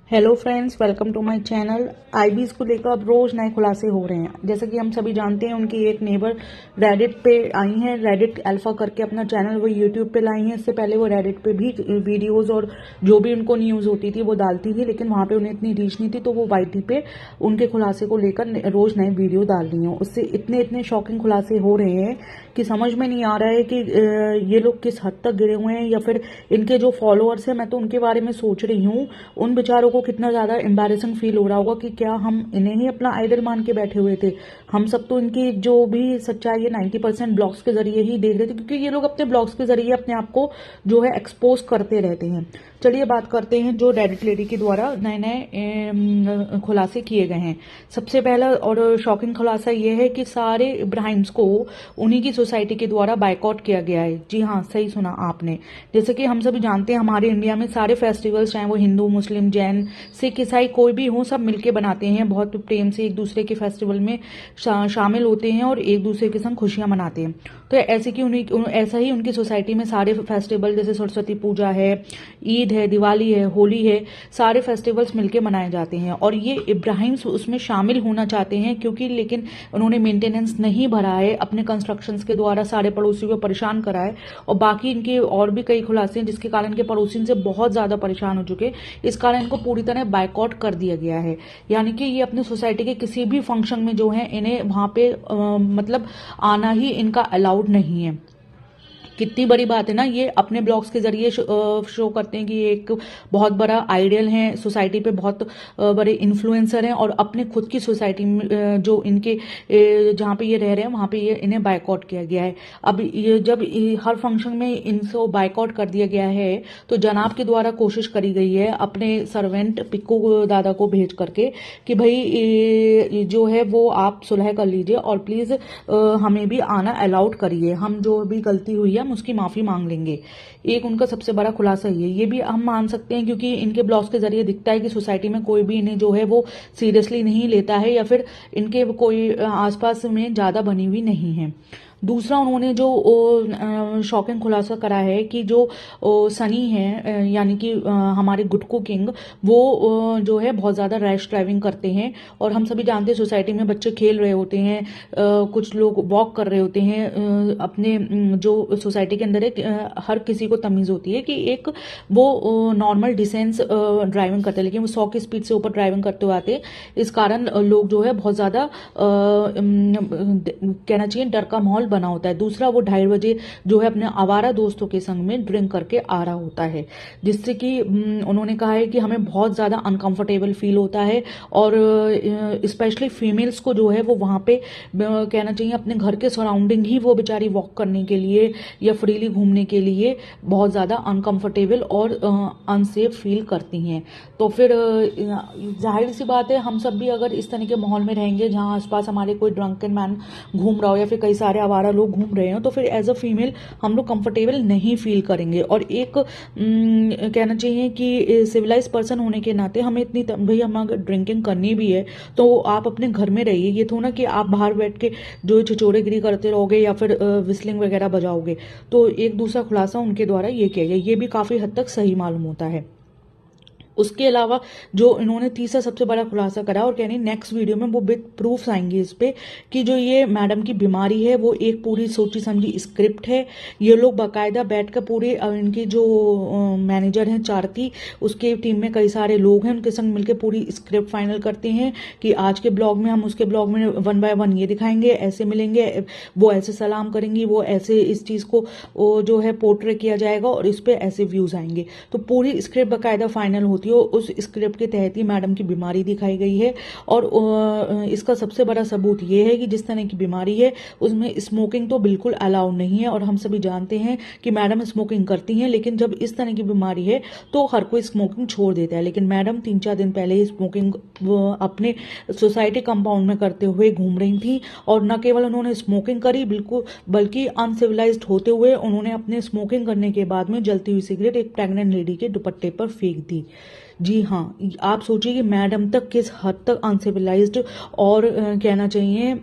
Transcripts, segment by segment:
Hello friends, welcome to my channel. IBs को लेकर अब रोज नए खुलासे हो रहे हैं। जैसा कि हम सभी जानते हैं, उनकी एक नेबर रेडिट पे आई हैं। रेडिट अल्फा करके अपना चैनल वो यूट्यूब पे लाई हैं। इससे पहले वो रेडिट पे भी वीडियोस और जो भी उनको न्यूज़ होती थी वो डालती थी, लेकिन वहाँ पे उन्हें इतनी रीच नहीं थी, तो वो वाईटी पे उनके खुलासे को लेकर रोज नए वीडियो डाल रही हैं। उससे इतने इतने शॉकिंग खुलासे हो रहे हैं कि समझ में नहीं आ रहा है कि ये लोग किस हद तक गिरे हुए हैं, या फिर इनके जो फॉलोअर्स हैं, मैं तो उनके बारे में सोच रही हूँ उन बेचारों को कितना ज़्यादा एम्बैरेसिंग फील हो रहा होगा कि क्या हम इन्हें ही अपना आइडल मान के बैठे हुए थे। हम सब तो इनकी जो भी सच्चाई है 90% ब्लॉग्स के जरिए ही देख रहे थे, क्योंकि ये लोग अपने ब्लॉग्स के जरिए अपने आप को जो है एक्सपोज करते रहते हैं। चलिए बात करते हैं जो रेडिट लेडी के द्वारा नए नए खुलासे किए गए हैं। सबसे पहला और शॉकिंग खुलासा ये है कि सारे इब्राहिम्स को उन्हीं की सोसाइटी के द्वारा बायकॉट किया गया है। जी हाँ, सही सुना आपने। जैसे कि हम सभी जानते हैं, हमारे इंडिया में सारे फेस्टिवल्स, चाहे वो हिंदू, मुस्लिम, जैन, सिख, ईसाई कोई भी हो, सब मिलके बनाते हैं। बहुत प्रेम से एक दूसरे के फेस्टिवल में शामिल होते हैं और एक दूसरे के संग खुशियां मनाते हैं। तो ऐसा ही उनकी सोसाइटी में सारे फेस्टिवल, जैसे सरस्वती पूजा है, ईद है, दिवाली है, होली है, सारे फेस्टिवल्स मिलके मनाए जाते हैं। और ये इब्राहिम्स उसमें शामिल होना चाहते हैं, क्योंकि लेकिन उन्होंने मेंटेनेंस नहीं भरा है, अपने कंस्ट्रक्शंस के द्वारा सारे पड़ोसियों को परेशान करा है। और बाकी इनके और भी कई खुलासे हैं जिसके कारण इनके पड़ोसी इनसे बहुत ज्यादा परेशान हो चुके। इस कारण इनको पूरी तरह बायकॉट कर दिया गया है। यानी कि ये अपनी सोसाइटी के किसी भी फंक्शन में जो है, इन्हें वहां पे मतलब आना ही इनका अलाउड नहीं है। कितनी बड़ी बात है ना। ये अपने ब्लॉग्स के जरिए शो करते हैं कि ये एक बहुत बड़ा आइडियल है, सोसाइटी पे बहुत बड़े इन्फ्लुएंसर हैं, और अपने खुद की सोसाइटी में जो इनके जहाँ पे ये रह रहे हैं वहाँ पे ये इन्हें बायकॉट किया गया है। अब ये जब हर फंक्शन में इनको बायकॉट कर दिया गया है, तो जनाब के द्वारा कोशिश करी गई है अपने सर्वेंट पिक्कू दादा को भेज करके कि भाई जो है वो आप सुलह कर लीजिए और प्लीज हमें भी आना अलाउड करिए, हम जो भी गलती हुई है हम उसकी माफी मांग लेंगे। एक उनका सबसे बड़ा खुलासा ये भी हम मान सकते हैं, क्योंकि इनके ब्लॉग्स के जरिए दिखता है कि सोसाइटी में कोई भी इन्हें जो है वो सीरियसली नहीं लेता है, या फिर इनके कोई आसपास में ज्यादा बनी हुई नहीं है। दूसरा, उन्होंने जो शॉकिंग खुलासा करा है कि जो सनी है, यानी कि हमारे गुटकू किंग, वो जो है बहुत ज़्यादा रैश ड्राइविंग करते हैं। और हम सभी जानते हैं सोसाइटी में बच्चे खेल रहे होते हैं, कुछ लोग वॉक कर रहे होते हैं, अपने जो सोसाइटी के अंदर है, हर किसी को तमीज़ होती है कि एक वो नॉर्मल डिसेंस ड्राइविंग करते हैं, लेकिन वो 100 की स्पीड से ऊपर ड्राइविंग करते हुए आते हैं। इस कारण लोग जो है बहुत ज़्यादा कहना चाहिए डर का माहौल बना होता है। दूसरा, वो 2:30 बजे जो है अपने आवारा दोस्तों के संग में ड्रिंक करके आ रहा होता है, जिससे कि उन्होंने कहा है कि हमें बहुत ज़्यादा अनकंफर्टेबल फील होता है। और स्पेशली फीमेल्स को जो है वो वहाँ पे कहना चाहिए अपने घर के सराउंडिंग ही वो बेचारी वॉक करने के लिए या फ्रीली घूमने के लिए बहुत ज़्यादा अनकंफर्टेबल और अनसेफ फील करती हैं। तो फिर जाहिर सी बात है, हम सब भी अगर इस तरह के माहौल में रहेंगे जहाँ आसपास हमारे कोई ड्रंकन मैन घूम रहा हो या फिर कई सारे आवारा लोग घूम रहे हो, तो फिर एज अ फीमेल हम लोग कंफर्टेबल नहीं फील करेंगे। और एक कहना चाहिए कि सिविलाइज पर्सन होने के नाते हमें इतनी भाई हम अगर ड्रिंकिंग करनी भी है तो आप अपने घर में रहिए। ये तो ना कि आप बाहर बैठ के जो छिछोरेगिरी करते रहोगे या फिर विस्लिंग वगैरह बजाओगे। तो एक दूसरा खुलासा उनके द्वारा ये किया गया, ये भी काफी हद तक सही मालूम होता है। उसके अलावा जो इन्होंने तीसरा सबसे बड़ा खुलासा करा, और कहनी नेक्स्ट वीडियो में वो विद प्रूफ्स आएंगे इस पे, कि जो ये मैडम की बीमारी है वो एक पूरी सोची समझी स्क्रिप्ट है। ये लोग बाकायदा बैठकर पूरे इनके जो मैनेजर हैं चारती, उसके टीम में कई सारे लोग हैं, उनके संग मिलकर पूरी स्क्रिप्ट फाइनल करते हैं कि आज के ब्लॉग में हम उसके ब्लॉग में 1 बाय 1 ये दिखाएंगे, ऐसे मिलेंगे, वो ऐसे सलाम करेंगी, वो ऐसे इस चीज को जो है पोर्ट्रे किया जाएगा और इस पे ऐसे व्यूज आएंगे। तो पूरी स्क्रिप्ट बाकायदा फाइनल होती है। उस स्क्रिप्ट के तहत ही मैडम की बीमारी दिखाई गई है। और इसका सबसे बड़ा सबूत यह है कि जिस तरह की बीमारी है उसमें स्मोकिंग तो बिल्कुल अलाउड नहीं है। और हम सभी जानते हैं कि मैडम स्मोकिंग करती हैं, लेकिन जब इस तरह की बीमारी है तो हर कोई स्मोकिंग छोड़ देता है। लेकिन मैडम 3-4 दिन पहले ही स्मोकिंग अपने सोसाइटी कंपाउंड में करते हुए घूम रही थी। और न केवल उन्होंने स्मोकिंग करी बिल्कुल, बल्कि अनसिविलाइज्ड होते हुए उन्होंने अपने स्मोकिंग करने के बाद में जलती हुई सिगरेट एक प्रेग्नेंट लेडी के दुपट्टे पर फेंक दी। जी हाँ, आप सोचिए कि मैडम तक किस हद तक अनसिविलाइज्ड और कहना चाहिए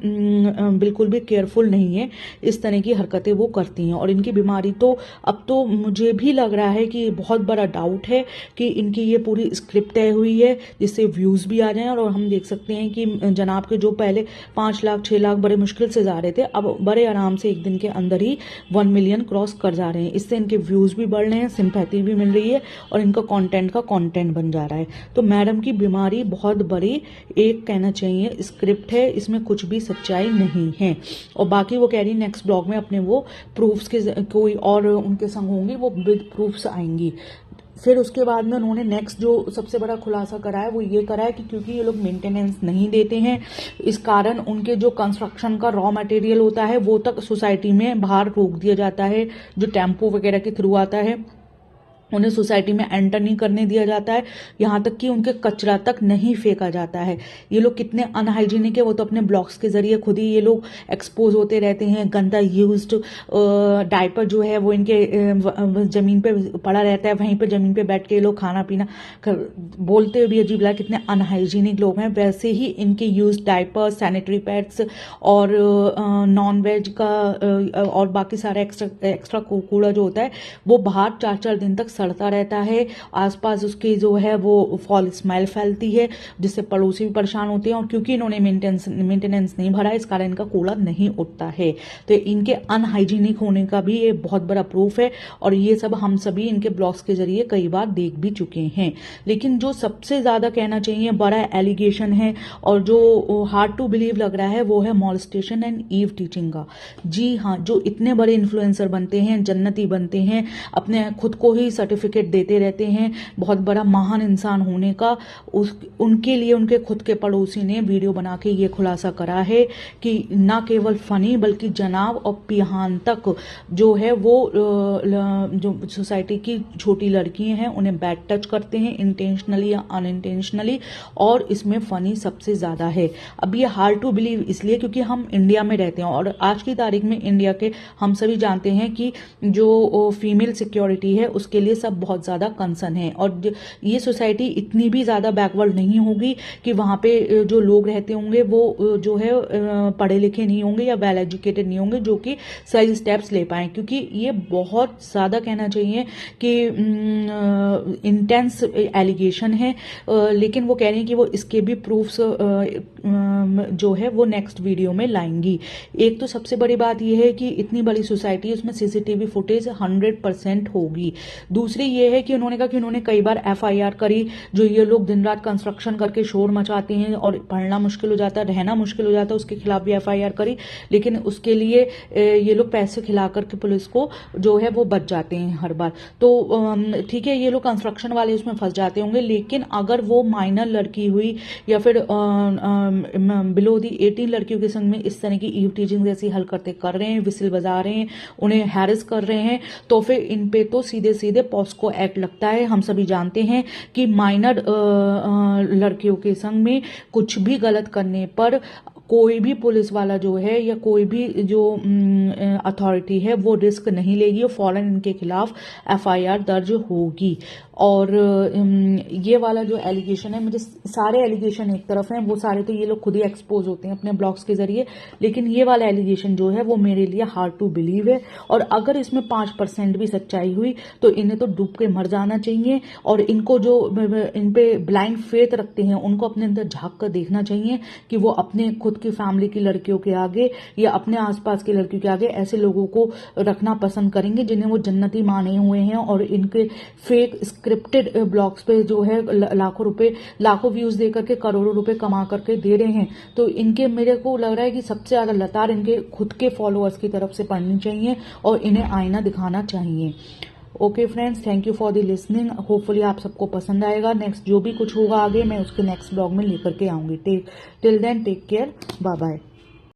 बिल्कुल भी केयरफुल नहीं है, इस तरह की हरकतें वो करती हैं। और इनकी बीमारी तो अब तो मुझे भी लग रहा है कि बहुत बड़ा डाउट है कि इनकी ये पूरी स्क्रिप्ट तय हुई है जिससे व्यूज़ भी आ जाएं। और हम देख सकते हैं कि जनाब के जो पहले 5 लाख 6 लाख बड़े मुश्किल से जा रहे थे, अब बड़े आराम से एक दिन के अंदर ही 1 मिलियन क्रॉस कर जा रहे हैं। इससे इनके व्यूज़ भी बढ़ रहे हैं, सिंपैथी भी मिल रही है और इनका कंटेंट का कंटेंट बन जा रहा है। तो मैडम की बीमारी बहुत बड़ी एक कहना चाहिए स्क्रिप्ट है, इसमें कुछ भी सच्चाई नहीं है। और बाकी वो कह रही नेक्स्ट ब्लॉग में अपने वो प्रूफ्स के कोई और उनके संग होंगे, वो विद प्रूफ्स आएंगी। फिर उसके बाद में उन्होंने नेक्स्ट जो सबसे बड़ा खुलासा करा है वो ये करा है कि क्योंकि ये लोग मेंटेनेंस नहीं देते हैं, इस कारण उनके जो कंस्ट्रक्शन का रॉ मटेरियल होता है वो तक सोसाइटी में बाहर रोक दिया जाता है। जो टेम्पो वगैरह के थ्रू आता है उन्हें सोसाइटी में एंटर नहीं करने दिया जाता है, यहाँ तक कि उनके कचरा तक नहीं फेंका जाता है। ये लोग कितने अनहाइजीनिक है वो तो अपने ब्लॉग्स के जरिए खुद ही ये लोग एक्सपोज होते रहते हैं। गंदा यूज्ड डायपर जो है वो इनके जमीन पे पड़ा रहता है, वहीं पे जमीन पे बैठ के ये लोग खाना पीना बोलते हुए भी अजीब लगा कितने अनहाइजीनिक लोग हैं। वैसे ही इनके यूज डायपर, सैनिटरी पैड्स और नॉन वेज का और बाकी सारा एक्स्ट्रा कूड़ा जो होता है वो बाहर 4-4 दिन तक सड़ता रहता है। आसपास उसकी जो है वो फॉल स्मेल फैलती है जिससे पड़ोसी भी परेशान होते हैं। और क्योंकि इन्होंने मेंटेनेंस नहीं भरा इस कारण इनका कूड़ा नहीं उठता है, तो इनके अनहाइजीनिक होने का भी ये बहुत बड़ा प्रूफ है। और ये सब हम सभी इनके ब्लॉग्स के जरिए कई बार देख भी चुके हैं। लेकिन जो सबसे ज्यादा कहना चाहिए बड़ा एलिगेशन है और जो हार्ड टू बिलीव लग रहा है वो है मॉलेस्टेशन एंड ईव टीचिंग का। जी हाँ, जो इतने बड़े इन्फ्लुएंसर बनते हैं, जन्नती बनते हैं, अपने खुद को ही सर्टिफिकेट देते रहते हैं बहुत बड़ा महान इंसान होने का, उनके लिए उनके खुद के पड़ोसी ने वीडियो बना के ये खुलासा करा है कि ना केवल फनी बल्कि जनाब और पिहान तक जो है वो जो सोसाइटी की छोटी लड़कियां हैं उन्हें बैड टच करते हैं इंटेंशनली या अनइंटेंशनली, और इसमें फनी सबसे ज्यादा है। अब ये हार्ड टू बिलीव इसलिए क्योंकि हम इंडिया में रहते हैं और आज की तारीख में इंडिया के हम सभी जानते हैं कि जो फीमेल सिक्योरिटी है उसके लिए सब बहुत ज्यादा कंसर्न है। और ये सोसाइटी इतनी भी ज्यादा बैकवर्ड नहीं होगी कि वहां पे जो लोग रहते होंगे वो जो है पढ़े लिखे नहीं होंगे या वेल एजुकेटेड नहीं होंगे जो कि सही स्टेप्स ले पाए, क्योंकि ये बहुत ज्यादा कहना चाहिए कि इंटेंस एलिगेशन है। लेकिन वो कह रही हैं कि वो इसके भी प्रूफ्स जो है वो नेक्स्ट वीडियो में लाएंगी। एक तो सबसे बड़ी बात यह है कि इतनी बड़ी सोसाइटी है उसमें सीसीटीवी फुटेज 100% होगी। दूसरी ये है कि उन्होंने कहा कि उन्होंने कई बार एफआईआर करी, जो ये लोग दिन रात कंस्ट्रक्शन करके शोर मचाते हैं और पढ़ना मुश्किल हो जाता है, रहना मुश्किल हो जाता है, उसके खिलाफ भी एफआईआर करी, लेकिन उसके लिए ये लोग पैसे खिला करके पुलिस को जो है वो बच जाते हैं हर बार। तो ठीक है, ये लोग कंस्ट्रक्शन वाले उसमें फंस जाते होंगे, लेकिन अगर वो माइनर लड़की हुई या फिर बिलो दी 18 लड़कियों के संग में इस तरह की ईव टीचिंग जैसी हरकतें कर रहे हैं, विसिल बजा रहे हैं, उन्हें हैरेस कर रहे हैं, तो फिर इन पे तो सीधे सीधे पॉस्को एक्ट लगता है। हम सभी जानते हैं कि माइनर लड़कियों के संग में कुछ भी गलत करने पर कोई भी पुलिस वाला जो है या कोई भी जो अथॉरिटी है वो रिस्क नहीं लेगी और फौरन इनके खिलाफ एफआईआर दर्ज होगी। और ये वाला जो एलिगेशन है, मुझे सारे एलिगेशन एक तरफ हैं, वो सारे तो ये लोग खुद ही एक्सपोज होते हैं अपने ब्लॉग्स के जरिए, लेकिन ये वाला एलिगेशन जो है वो मेरे लिए हार्ड टू बिलीव है। और अगर इसमें 5% भी सच्चाई हुई तो इन्हें तो डूब के मर जाना चाहिए। और इनको जो इन पे ब्लाइंड फेथ रखते हैं उनको अपने अंदर झांक कर देखना चाहिए कि वो अपने खुद की फैमिली की लड़कियों के आगे या अपने आसपास की लड़कियों के आगे ऐसे लोगों को रखना पसंद करेंगे जिन्हें वो जन्नती माने हुए हैं और इनके फेक स्क्रिप्टेड ब्लॉग्स पे जो है लाखों व्यूज दे करके करोड़ों रुपए कमा करके दे रहे हैं। तो इनके मेरे को लग रहा है कि सबसे ज्यादा लतार इनके खुद के फॉलोअर्स की तरफ से पड़नी चाहिए और इन्हें आईना दिखाना चाहिए। Okay friends, thank you for the listening. Hopefully आप सबको पसंद आएगा। नेक्स्ट जो भी कुछ होगा आगे मैं उसके नेक्स्ट ब्लॉग में लेकर के आऊंगी। Till then take care, bye bye.